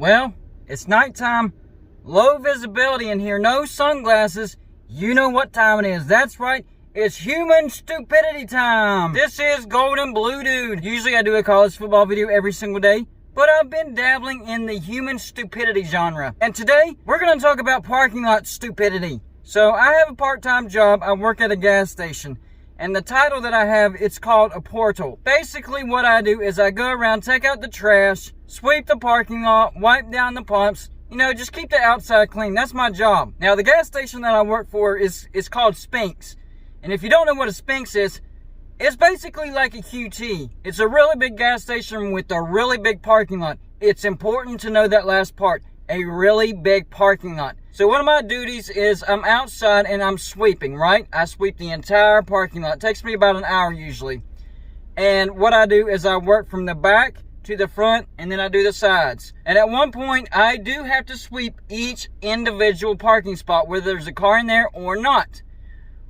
Well, it's nighttime, low visibility in here, no sunglasses. You know what time it is. That's right, it's human stupidity time. This is Golden Blue Dude. Usually I do a college football video every single day, but I've been dabbling in the human stupidity genre. And today, we're gonna talk about parking lot stupidity. So I have a part-time job. I work at a gas station. And the title that I have, it's called a portal. Basically what I do is I go around, take out the trash, sweep the parking lot, wipe down the pumps, just keep the outside clean. That's my job. Now the gas station that I work for is called Spinks. And if you don't know what a Spinks is, it's basically like a QT. It's a really big gas station with a really big parking lot. It's important to know that last part, a really big parking lot. So one of my duties is I'm outside and I'm sweeping, right? I sweep the entire parking lot. It takes me about an hour usually. And what I do is I work from the back to the front and then I do the sides. And at one point, I do have to sweep each individual parking spot, whether there's a car in there or not.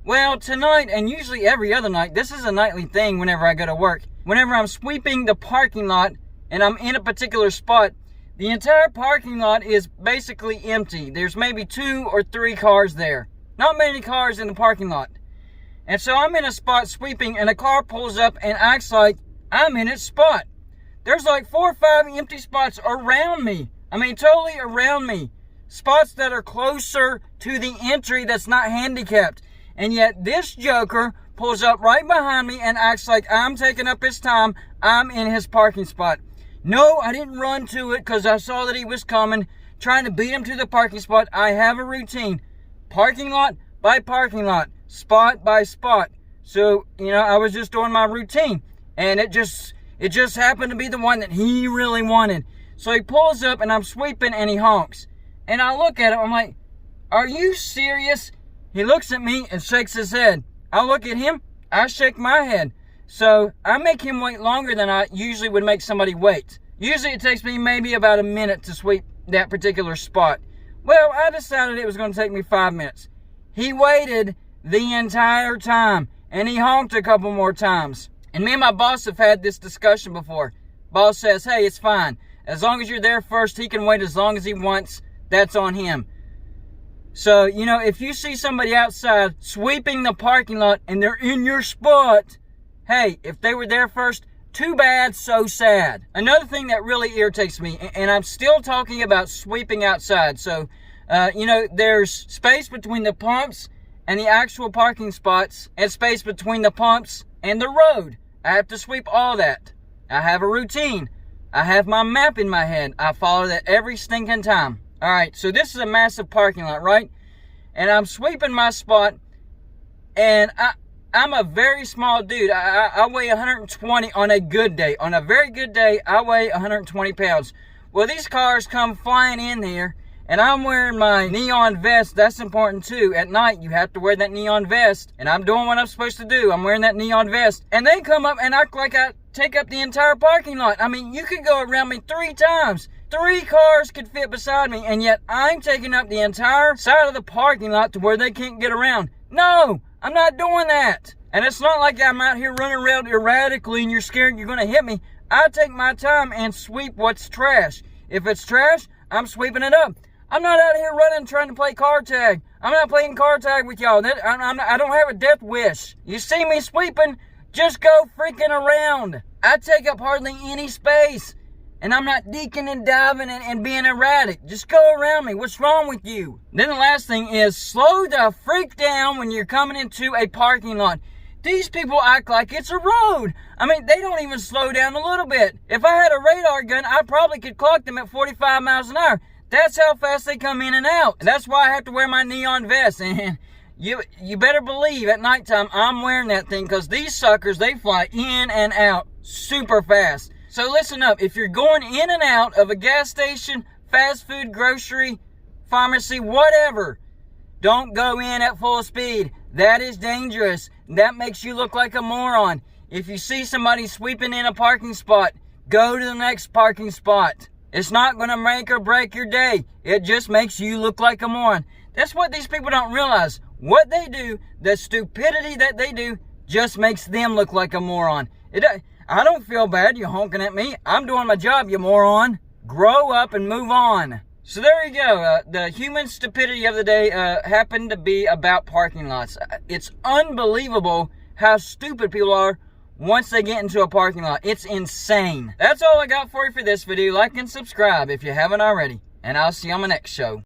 Well, tonight, and usually every other night, this is a nightly thing whenever I go to work. Whenever I'm sweeping the parking lot and I'm in a particular spot, the entire parking lot is basically empty. There's maybe 2 or 3 cars there. Not many cars in the parking lot. And so I'm in a spot sweeping and a car pulls up and acts like I'm in its spot. There's like 4 or 5 empty spots around me. I mean, totally around me. Spots that are closer to the entry that's not handicapped. And yet this joker pulls up right behind me and acts like I'm taking up his time. I'm in his parking spot. No, I didn't run to it because I saw that he was coming, trying to beat him to the parking spot. I have a routine. Parking lot by parking lot, spot by spot. So, I was just doing my routine. And it just happened to be the one that he really wanted. So he pulls up and I'm sweeping and he honks. And I look at him, I'm like, are you serious? He looks at me and shakes his head. I look at him, I shake my head. So I make him wait longer than I usually would make somebody wait. Usually it takes me maybe about a minute to sweep that particular spot. Well, I decided it was going to take me 5 minutes. He waited the entire time and he honked a couple more times. And me and my boss have had this discussion before. Boss says, hey, it's fine. As long as you're there first, he can wait as long as he wants. That's on him. So, if you see somebody outside sweeping the parking lot and they're in your spot, hey, if they were there first, too bad, so sad. Another thing that really irritates me, and I'm still talking about sweeping outside. So, there's space between the pumps and the actual parking spots and space between the pumps and the road. I have to sweep all that. I have a routine. I have my map in my head. I follow that every stinking time. All right, so this is a massive parking lot, right? And I'm sweeping my spot, and I'm a very small dude. I weigh 120 on a good day. On a very good day, I weigh 120 pounds. Well, these cars come flying in here, and I'm wearing my neon vest. That's important too. At night, you have to wear that neon vest, and I'm doing what I'm supposed to do. I'm wearing that neon vest, and they come up and act like I take up the entire parking lot. I mean, you could go around me 3 times. 3 cars could fit beside me, and yet I'm taking up the entire side of the parking lot to where they can't get around. No, I'm not doing that. And it's not like I'm out here running around erratically and you're scared you're going to hit me. I take my time and sweep what's trash. If it's trash, I'm sweeping it up. I'm not out here running trying to play car tag. I'm not playing car tag with y'all. I don't have a death wish. You see me sweeping, just go freaking around. I take up hardly any space. And I'm not deaking and diving and being erratic. Just go around me. What's wrong with you? Then the last thing is slow the freak down when you're coming into a parking lot. These people act like it's a road. I mean, they don't even slow down a little bit. If I had a radar gun, I probably could clock them at 45 miles an hour. That's how fast they come in and out. And that's why I have to wear my neon vest. And you better believe at nighttime I'm wearing that thing because these suckers, they fly in and out super fast. So listen up, if you're going in and out of a gas station, fast food, grocery, pharmacy, whatever, don't go in at full speed. That is dangerous. That makes you look like a moron. If you see somebody sweeping in a parking spot, go to the next parking spot. It's not going to make or break your day. It just makes you look like a moron. That's what these people don't realize. What they do, the stupidity that they do, just makes them look like a moron. I don't feel bad you honking at me. I'm doing my job, you moron. Grow up and move on. So there you go. The human stupidity of the day happened to be about parking lots. It's unbelievable how stupid people are once they get into a parking lot. It's insane. That's all I got for you for this video. Like and subscribe if you haven't already. And I'll see you on my next show.